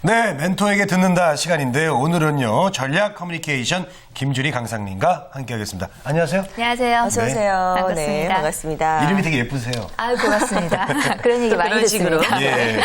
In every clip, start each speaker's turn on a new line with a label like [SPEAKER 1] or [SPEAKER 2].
[SPEAKER 1] 네, 멘토에게 듣는다 시간인데요. 오늘은요, 전략 커뮤니케이션 김준희 강사님과 함께하겠습니다. 안녕하세요.
[SPEAKER 2] 안녕하세요.
[SPEAKER 3] 어서 오세요.
[SPEAKER 2] 반갑습니다.
[SPEAKER 3] 네, 반갑습니다.
[SPEAKER 1] 이름이 되게 예쁘세요.
[SPEAKER 2] 아유, 고맙습니다. 그런 얘기 많이
[SPEAKER 3] 그런 식으로.
[SPEAKER 2] 듣습니다.
[SPEAKER 1] 예.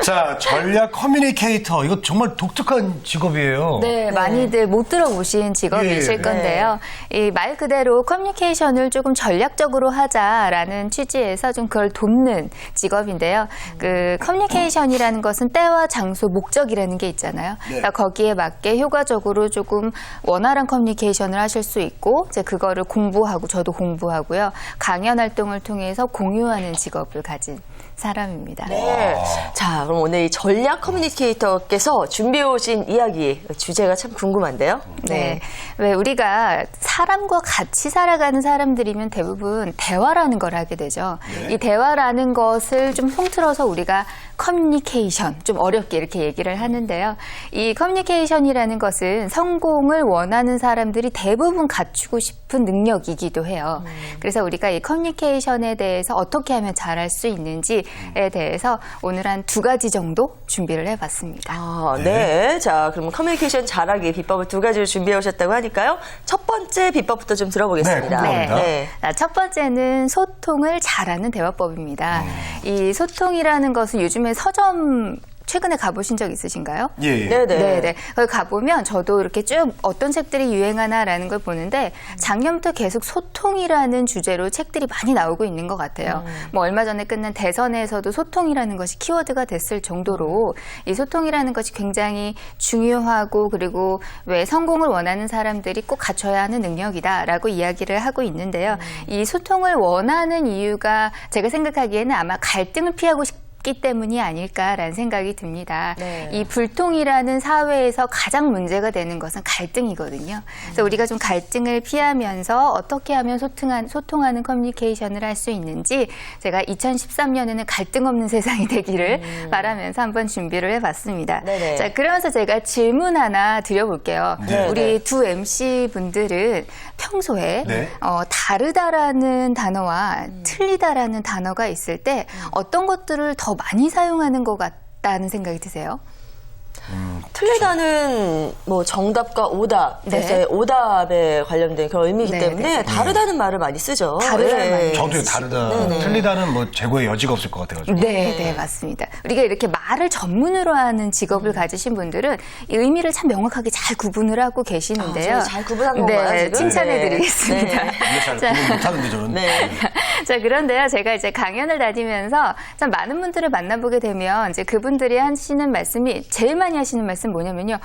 [SPEAKER 1] 자, 전략 커뮤니케이터. 이거 정말 독특한 직업이에요.
[SPEAKER 2] 네, 많이들 못 들어보신 직업이실
[SPEAKER 1] 예.
[SPEAKER 2] 건데요. 이 말 그대로 커뮤니케이션을 조금 전략적으로 하자라는 취지에서 좀 그걸 돕는 직업인데요. 그 커뮤니케이션이라는 것은 때와 장소, 목적이라는 게 있잖아요. 그러니까 거기에 맞게 효과적으로 조금 원활한 커뮤니케이션을 하실 수 있고, 이제 그거를 공부하고, 저도 공부하고요. 강연 활동을 통해서 공유하는 직업을 가진 사람입니다.
[SPEAKER 3] 네. 자, 그럼 오늘 이 전략 커뮤니케이터께서 준비해 오신 이야기, 주제가 참 궁금한데요.
[SPEAKER 2] 네. 왜 우리가 사람과 같이 살아가는 사람들이면 대부분 대화라는 걸 하게 되죠.
[SPEAKER 1] 네.
[SPEAKER 2] 이 대화라는 것을 좀 통틀어서 우리가 커뮤니케이션, 좀 어렵게 이렇게 얘기를 하는데요. 이 커뮤니케이션이라는 것은 성공을 원하는 사람들이 대부분 갖추고 싶은 능력이기도 해요. 그래서 우리가 이 커뮤니케이션에 대해서 어떻게 하면 잘할 수 있는지에 대해서 오늘 한 2가지 정도 준비를 해봤습니다.
[SPEAKER 3] 아, 네. 자, 그럼 커뮤니케이션 잘하기 비법을 2가지를 준비해 오셨다고 하니까요. 첫 번째 비법부터 좀 들어보겠습니다.
[SPEAKER 1] 네, 궁금합니다.
[SPEAKER 2] 자, 첫 번째는 소통을 잘하는 대화법입니다. 이 소통이라는 것은 요즘에 서점 최근에 가보신 적 있으신가요?
[SPEAKER 1] 예.
[SPEAKER 3] 네네.
[SPEAKER 2] 네네. 거기 가보면 저도 이렇게 쭉 어떤 책들이 유행하나라는 걸 보는데 작년부터 계속 소통이라는 주제로 책들이 많이 나오고 있는 것 같아요. 뭐 얼마 전에 끝난 대선에서도 소통이라는 것이 키워드가 됐을 정도로 이 소통이라는 것이 굉장히 중요하고, 그리고 왜 성공을 원하는 사람들이 꼭 갖춰야 하는 능력이다라고 이야기를 하고 있는데요. 이 소통을 원하는 이유가 제가 생각하기에는 아마 갈등을 피하고 싶기 때문이 아닐까라는 생각이 듭니다.
[SPEAKER 3] 네.
[SPEAKER 2] 이 불통이라는 사회에서 가장 문제가 되는 것은 갈등이거든요. 그래서 우리가 좀 갈등을 피하면서 어떻게 하면 소통하는 커뮤니케이션을 할 수 있는지 제가 2013년에는 갈등 없는 세상이 되기를 바라면서 한번 준비를 해봤습니다.
[SPEAKER 3] 네네.
[SPEAKER 2] 자, 그러면서 제가 질문 하나 드려볼게요.
[SPEAKER 1] 네.
[SPEAKER 2] 우리 두 MC분들은 평소에
[SPEAKER 1] 네.
[SPEAKER 2] 다르다라는 단어와 틀리다라는 단어가 있을 때 어떤 것들을 더 많이 사용하는 것 같다는 생각이 드세요?
[SPEAKER 3] 틀리다는 뭐 정답과 오답,
[SPEAKER 2] 네.
[SPEAKER 3] 그래서 오답에 관련된 그런 의미이기
[SPEAKER 2] 네,
[SPEAKER 3] 때문에
[SPEAKER 2] 네.
[SPEAKER 3] 다르다는 말을 많이 쓰죠.
[SPEAKER 2] 다르다는 말을
[SPEAKER 1] 저도요, 다르다.
[SPEAKER 3] 네네.
[SPEAKER 1] 틀리다는 뭐 재고의 여지가 없을 것 같아가지고.
[SPEAKER 2] 네, 맞습니다. 우리가 이렇게 말을 전문으로 하는 직업을 가지신 분들은 이 의미를 참 명확하게 잘 구분을 하고 계시는데요.
[SPEAKER 3] 아, 잘 구분한 건가요,
[SPEAKER 2] 네,
[SPEAKER 3] 지금?
[SPEAKER 2] 칭찬해드리겠습니다.
[SPEAKER 3] 네.
[SPEAKER 1] 이게 잘
[SPEAKER 2] 자,
[SPEAKER 1] 구분 못하는데 저는.
[SPEAKER 3] 네.
[SPEAKER 2] 자, 그런데요, 제가 이제 강연을 다니면서 참 많은 분들을 만나보게 되면 이제 그분들이 하시는 말씀이, 제일 많이 하시는 말씀 뭐냐면요.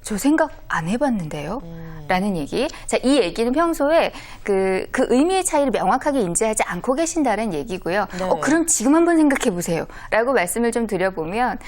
[SPEAKER 2] 저 생각 안 해봤는데요? 라는 얘기. 자, 이 얘기는 평소에 그 의미의 차이를 명확하게 인지하지 않고 계신다는 얘기고요.
[SPEAKER 3] 네.
[SPEAKER 2] 그럼 지금 한번 생각해 보세요. 라고 말씀을 좀 드려보면,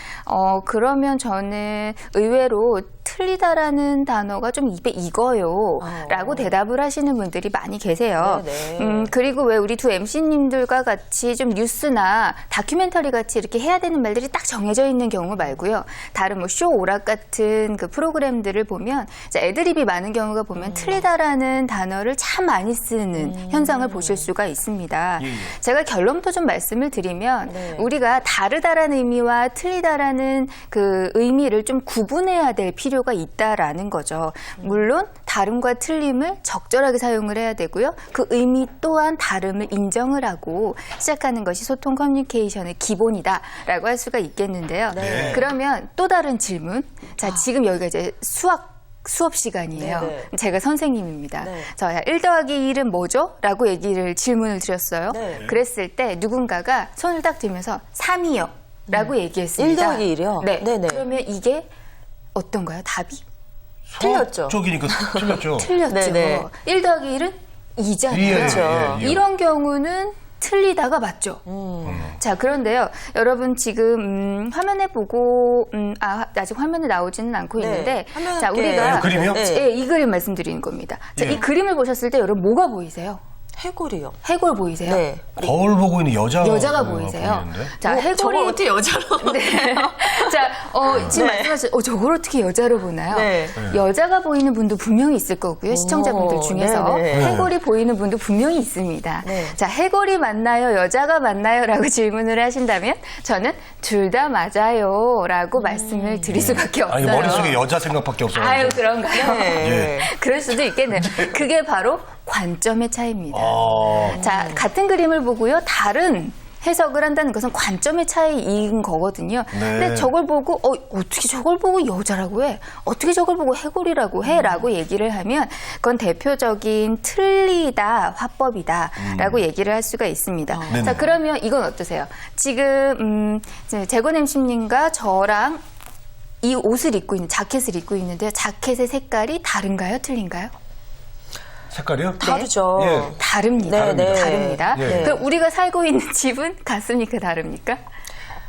[SPEAKER 2] 그러면 저는 의외로 틀리다라는 단어가 좀 입에 익어요. 라고 대답을 하시는 분들이 많이 계세요.
[SPEAKER 3] 네네.
[SPEAKER 2] 그리고 왜 우리 두 MC님들과 같이 좀 뉴스나 다큐멘터리 같이 이렇게 해야 되는 말들이 딱 정해져 있는 경우 말고요. 다른 뭐 쇼 오락 같은 그 프로그램들을 보면 이제 애드립이 많은 경우가 보면 틀리다라는 단어를 참 많이 쓰는 현상을 보실 수가 있습니다. 제가 결론부터 좀 말씀을 드리면
[SPEAKER 3] 네.
[SPEAKER 2] 우리가 다르다라는 의미와 틀리다라는 그 의미를 좀 구분해야 될 필요가 있다라는 거죠. 물론 다름과 틀림을 적절하게 사용을 해야 되고요. 그 의미 또한 다름을 인정을 하고 시작하는 것이 소통 커뮤니케이션의 기본이다라고 할 수가 있겠는데요.
[SPEAKER 1] 네.
[SPEAKER 2] 그러면 또 다른 질문. 자, 지금 여기가 이제 수업 시간이에요.
[SPEAKER 3] 네네.
[SPEAKER 2] 제가 선생님입니다.
[SPEAKER 3] 네.
[SPEAKER 2] 자, 1 더하기 1은 뭐죠? 라고 질문을 드렸어요.
[SPEAKER 3] 네.
[SPEAKER 2] 그랬을 때 누군가가 손을 딱 들면서 3이요. 라고 얘기했습니다.
[SPEAKER 3] 1 더하기 1이요?
[SPEAKER 2] 네.
[SPEAKER 3] 네네.
[SPEAKER 2] 그러면 이게 어떤가요? 답이?
[SPEAKER 3] 틀렸죠.
[SPEAKER 1] 쪽이니까 틀렸죠.
[SPEAKER 2] 틀렸죠.
[SPEAKER 3] 네네.
[SPEAKER 2] 1 더하기 1은 2잖아요.
[SPEAKER 1] 예,
[SPEAKER 3] 그렇죠.
[SPEAKER 1] 예, 예.
[SPEAKER 2] 이런 경우는 틀리다가 맞죠. 자, 그런데요. 여러분 지금 화면에 보고 아직 화면에 나오지는 않고
[SPEAKER 3] 네.
[SPEAKER 2] 있는데
[SPEAKER 3] 화면에
[SPEAKER 2] 자, 우리가
[SPEAKER 1] 이 그림이요?
[SPEAKER 3] 네.
[SPEAKER 2] 예, 이 그림 말씀드리는 겁니다. 자,
[SPEAKER 1] 예.
[SPEAKER 2] 이 그림을 보셨을 때 여러분 뭐가 보이세요?
[SPEAKER 3] 해골이요.
[SPEAKER 2] 해골 보이세요?
[SPEAKER 3] 네.
[SPEAKER 1] 거울 보고 있는
[SPEAKER 2] 여자가 보이세요?
[SPEAKER 1] 보이는데?
[SPEAKER 2] 자, 해골이
[SPEAKER 3] 저걸 어떻게 여자로
[SPEAKER 2] 네. 자, 지금
[SPEAKER 3] 네.
[SPEAKER 2] 말씀하신 저걸 어떻게 여자로 보나요?
[SPEAKER 3] 네.
[SPEAKER 2] 여자가 보이는 분도 분명히 있을 거고요. 시청자분들 중에서
[SPEAKER 3] 네네.
[SPEAKER 2] 해골이 보이는 분도 분명히 있습니다.
[SPEAKER 3] 네.
[SPEAKER 2] 자, 해골이 맞나요? 여자가 맞나요? 라고 질문을 하신다면 저는 둘 다 맞아요라고 말씀을 드릴 수밖에 없어요.
[SPEAKER 1] 아니 머릿속에 여자 생각밖에 없어요.
[SPEAKER 2] 아유, 그런가요?
[SPEAKER 3] 네.
[SPEAKER 2] 그럴 수도 있겠네요. 그게 바로 관점의 차이입니다. 자, 같은 그림을 보고요. 다른 해석을 한다는 것은 관점의 차이인 거거든요.
[SPEAKER 1] 네.
[SPEAKER 2] 근데 저걸 보고 어떻게 저걸 보고 여자라고 해? 어떻게 저걸 보고 해골이라고 해? 라고 얘기를 하면 그건 대표적인 틀리다 화법이다 라고 얘기를 할 수가 있습니다.
[SPEAKER 1] 네네.
[SPEAKER 2] 자, 그러면 이건 어떠세요? 지금 재건 MC님과 저랑 이 옷을 입고 있는 자켓을 입고 있는데요. 자켓의 색깔이 다른가요? 틀린가요?
[SPEAKER 1] 색깔이요?
[SPEAKER 3] 다르죠.
[SPEAKER 1] 예.
[SPEAKER 2] 다릅니다.
[SPEAKER 3] 네, 네.
[SPEAKER 2] 다릅니다.
[SPEAKER 1] 네.
[SPEAKER 2] 그럼 우리가 살고 있는 집은 같습니까? 다릅니까?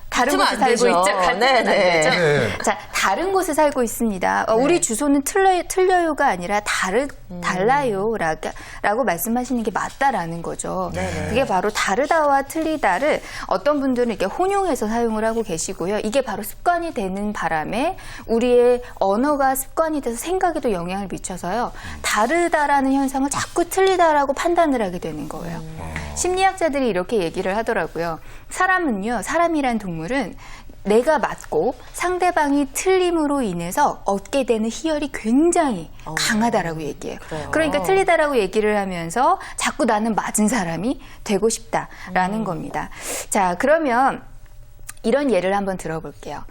[SPEAKER 2] 다른
[SPEAKER 3] 같으면
[SPEAKER 2] 곳에
[SPEAKER 3] 안
[SPEAKER 2] 살고
[SPEAKER 3] 되죠.
[SPEAKER 2] 있죠. 같으면
[SPEAKER 3] 네,
[SPEAKER 2] 안
[SPEAKER 3] 네.
[SPEAKER 2] 되죠.
[SPEAKER 1] 네.
[SPEAKER 2] 자, 다른 곳에 살고 있습니다. 우리 주소는 틀려요가 아니라 달라요라고 말씀하시는 게 맞다라는 거죠. 그게 바로 다르다와 틀리다를 어떤 분들은 이렇게 혼용해서 사용을 하고 계시고요. 이게 바로 습관이 되는 바람에 우리의 언어가 습관이 돼서 생각에도 영향을 미쳐서요. 다르다라는 현상을 자꾸 틀리다라고 판단을 하게 되는 거예요. 심리학자들이 이렇게 얘기를 하더라고요. 사람이란 동물은 내가 맞고 상대방이 틀림으로 인해서 얻게 되는 희열이 굉장히 강하다라고 얘기해요. 그러니까 틀리다라고 얘기를 하면서 자꾸 나는 맞은 사람이 되고 싶다라는 겁니다. 자, 그러면 이런 예를 한번 들어볼게요.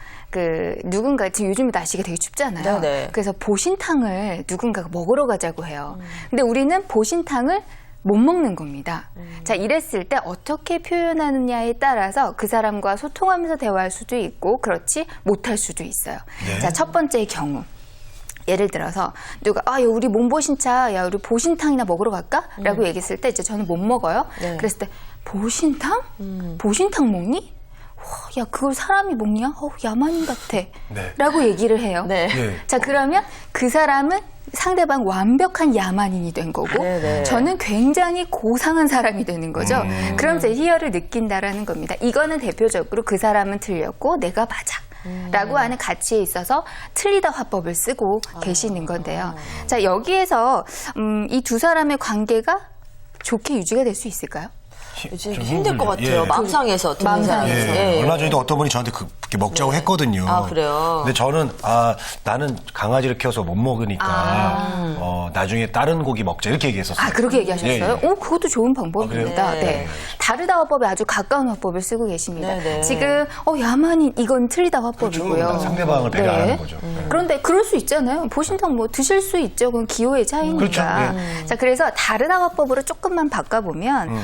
[SPEAKER 2] 누군가 지금 요즘 날씨가 되게 춥잖아요.
[SPEAKER 3] 네네.
[SPEAKER 2] 그래서 보신탕을 누군가가 먹으러 가자고 해요. 근데 우리는 보신탕을 못 먹는 겁니다. 자, 이랬을 때 어떻게 표현하느냐에 따라서 그 사람과 소통하면서 대화할 수도 있고 그렇지 못할 수도 있어요.
[SPEAKER 1] 네.
[SPEAKER 2] 자, 첫 번째 경우. 예를 들어서 누가 야, 우리 몸보신차, 야, 우리 보신탕이나 먹으러 갈까? 라고 얘기했을 때 이제 저는 못 먹어요.
[SPEAKER 3] 네.
[SPEAKER 2] 그랬을 때 보신탕? 보신탕 먹니? 야, 그걸 사람이 먹냐? 야만인 같아.
[SPEAKER 1] 네.
[SPEAKER 2] 라고 얘기를 해요.
[SPEAKER 3] 네.
[SPEAKER 1] 예.
[SPEAKER 2] 자, 그러면 그 사람은 상대방 완벽한 야만인이 된 거고
[SPEAKER 3] 네네.
[SPEAKER 2] 저는 굉장히 고상한 사람이 되는 거죠. 그럼 제 희열을 느낀다라는 겁니다. 이거는 대표적으로 그 사람은 틀렸고 내가 맞아. 라고 하는 가치에 있어서 틀리다 화법을 쓰고 계시는 건데요. 자, 여기에서 이 두 사람의 관계가 좋게 유지가 될 수 있을까요?
[SPEAKER 3] 요즘
[SPEAKER 1] 좀
[SPEAKER 3] 힘들 것
[SPEAKER 1] 힘들죠.
[SPEAKER 3] 같아요.
[SPEAKER 1] 예.
[SPEAKER 3] 마음상에서 듣는
[SPEAKER 2] 마음상에서.
[SPEAKER 3] 사람이.
[SPEAKER 1] 예.
[SPEAKER 3] 예.
[SPEAKER 1] 얼마 전에도 어떤 분이 저한테 그렇게 먹자고 했거든요.
[SPEAKER 3] 아, 그래요?
[SPEAKER 1] 근데 저는 나는 강아지를 키워서 못 먹으니까 나중에 다른 고기 먹자 이렇게 얘기했었어요.
[SPEAKER 2] 아, 그렇게 얘기하셨어요?
[SPEAKER 1] 예, 예.
[SPEAKER 2] 그것도 좋은 방법입니다.
[SPEAKER 3] 아, 그래요?
[SPEAKER 2] 네. 다르다 화법에 아주 가까운 화법을 쓰고 계십니다.
[SPEAKER 3] 네네.
[SPEAKER 2] 지금 야만인 이건 틀리다 화법이고요.
[SPEAKER 1] 그렇죠. 상대방을 배려하는 거죠.
[SPEAKER 2] 그런데 그럴 수 있잖아요. 보신탕 뭐 드실 수 있죠. 그건 기호의 차이니까.
[SPEAKER 1] 그렇죠.
[SPEAKER 2] 자, 그래서 다르다 화법으로 조금만 바꿔보면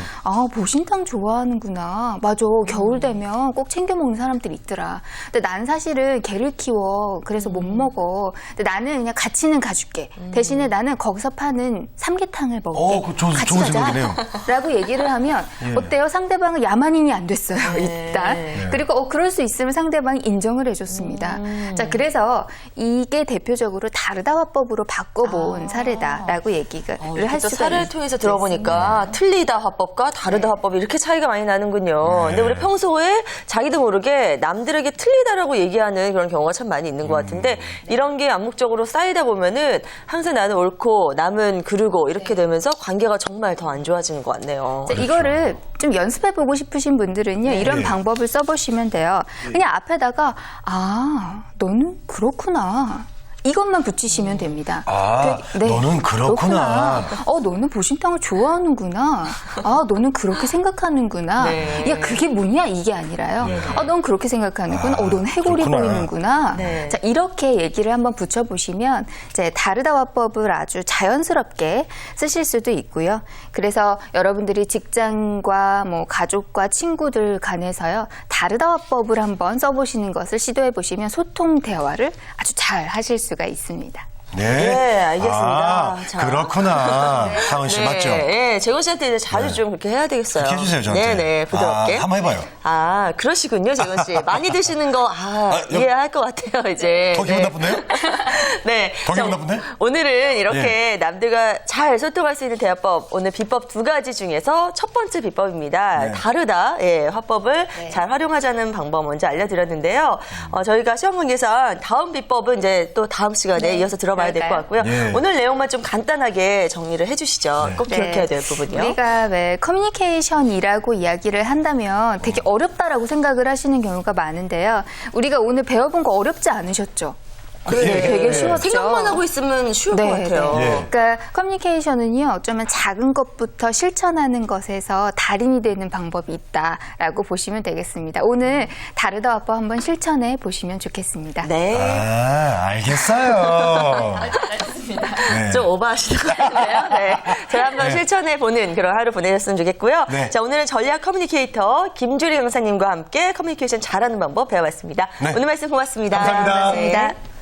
[SPEAKER 2] 보신탕 좋아하는구나. 맞아. 겨울 되면 꼭 챙겨 먹는 사람들이 있더라. 근데 난 사실은 개를 키워. 그래서 못 먹어. 근데 나는 그냥 같이는 가줄게. 대신에 나는 거기서 파는 삼계탕을 먹을게.
[SPEAKER 1] 그거 좋은
[SPEAKER 2] 같이 가자.
[SPEAKER 1] 생각이네요.
[SPEAKER 2] 라고 얘기를 하면
[SPEAKER 1] 예.
[SPEAKER 2] 어때요? 상대방은 야만인이 안 됐어요.
[SPEAKER 3] 네.
[SPEAKER 2] 일단. 그리고 그럴 수 있으면 상대방이 인정을 해줬습니다. 자, 그래서 이게 대표적으로 다르다 화법으로 바꿔본 사례다라고 얘기를 할
[SPEAKER 3] 또
[SPEAKER 2] 수가
[SPEAKER 3] 사례를 통해서 들어보니까 틀리다 화법과 다르다 화법이 이렇게 차이가 많이 나는군요. 근데 우리 평소에 자기도 모르게 남들에게 틀리다라고 얘기하는 그런 경우가 참 많이 있는 것 같은데 이런 게 암묵적으로 쌓이다 보면은 항상 나는 옳고 남은 그르고 이렇게 되면서 관계가 정말 더 안 좋아지는 것 같네요.
[SPEAKER 2] 자, 이거를 좀 연습해보고 싶으신 분들은요, 이런 방법을 써보시면 돼요. 그냥 앞에다가, 너는 그렇구나. 이것만 붙이시면 됩니다.
[SPEAKER 1] 너는 그렇구나.
[SPEAKER 2] 너는 보신탕을 좋아하는구나. 너는 그렇게 생각하는구나.
[SPEAKER 3] 네.
[SPEAKER 2] 야, 그게 뭐냐? 이게 아니라요. 넌 그렇게 생각하는구나. 넌 해골이
[SPEAKER 1] 그렇구나.
[SPEAKER 2] 보이는구나.
[SPEAKER 3] 네.
[SPEAKER 2] 자, 이렇게 얘기를 한번 붙여보시면 이제 다르다 화법을 아주 자연스럽게 쓰실 수도 있고요. 그래서 여러분들이 직장과 뭐 가족과 친구들 간에서요, 다르다 화법을 한번 써보시는 것을 시도해보시면 소통 대화를 아주 잘 하실 수가 있습니다.
[SPEAKER 3] 네, 알겠습니다.
[SPEAKER 1] 아,
[SPEAKER 3] 자.
[SPEAKER 1] 그렇구나. 하은 씨 맞죠?
[SPEAKER 3] 네, 재건 씨한테 이제 자주
[SPEAKER 1] 네.
[SPEAKER 3] 좀 그렇게 해야 되겠어요.
[SPEAKER 1] 그렇게 해주세요, 저한테.
[SPEAKER 3] 네네, 부드럽게.
[SPEAKER 1] 아, 한번 해봐요.
[SPEAKER 3] 아, 그러시군요, 재건 씨. 많이 드시는 거, 이해할 것 같아요, 이제.
[SPEAKER 1] 더 기분
[SPEAKER 3] 네.
[SPEAKER 1] 나쁜데요?
[SPEAKER 3] 네.
[SPEAKER 1] 더 기분
[SPEAKER 3] 자,
[SPEAKER 1] 나쁜데?
[SPEAKER 3] 오늘은 이렇게 남들과 잘 소통할 수 있는 대화법, 오늘 비법 2가지 중에서 첫 번째 비법입니다.
[SPEAKER 1] 네.
[SPEAKER 3] 다르다, 화법을 잘 활용하자는 방법 먼저 알려드렸는데요. 저희가 시험문제선 다음 비법은 이제 또 다음 시간에 이어서 들어봐야 될 것 같고요.
[SPEAKER 1] 예.
[SPEAKER 3] 오늘 내용만 좀 간단하게 정리를 해주시죠. 꼭 기억해야 될 부분이요.
[SPEAKER 2] 우리가 왜 커뮤니케이션이라고 이야기를 한다면 되게 어렵다라고 생각을 하시는 경우가 많은데요. 우리가 오늘 배워본 거 어렵지 않으셨죠?
[SPEAKER 1] 예.
[SPEAKER 2] 되게 쉬웠죠.
[SPEAKER 3] 생각만 하고 있으면 쉬울 것 같아요.
[SPEAKER 1] 예.
[SPEAKER 2] 그러니까 커뮤니케이션은요, 어쩌면 작은 것부터 실천하는 것에서 달인이 되는 방법이 있다라고 보시면 되겠습니다. 오늘 다르다 화법 한번 실천해 보시면 좋겠습니다.
[SPEAKER 3] 네.
[SPEAKER 1] 아, 알겠어요. 네.
[SPEAKER 3] 좀 오버하시는 것 같은데요. 네. 잘 한번 실천해보는 그런 하루 보내셨으면 좋겠고요.
[SPEAKER 1] 네.
[SPEAKER 3] 자, 오늘은 전략 커뮤니케이터 김주리 강사님과 함께 커뮤니케이션 잘하는 방법 배워봤습니다.
[SPEAKER 1] 네.
[SPEAKER 3] 오늘 말씀 고맙습니다.
[SPEAKER 1] 감사합니다.
[SPEAKER 3] 네.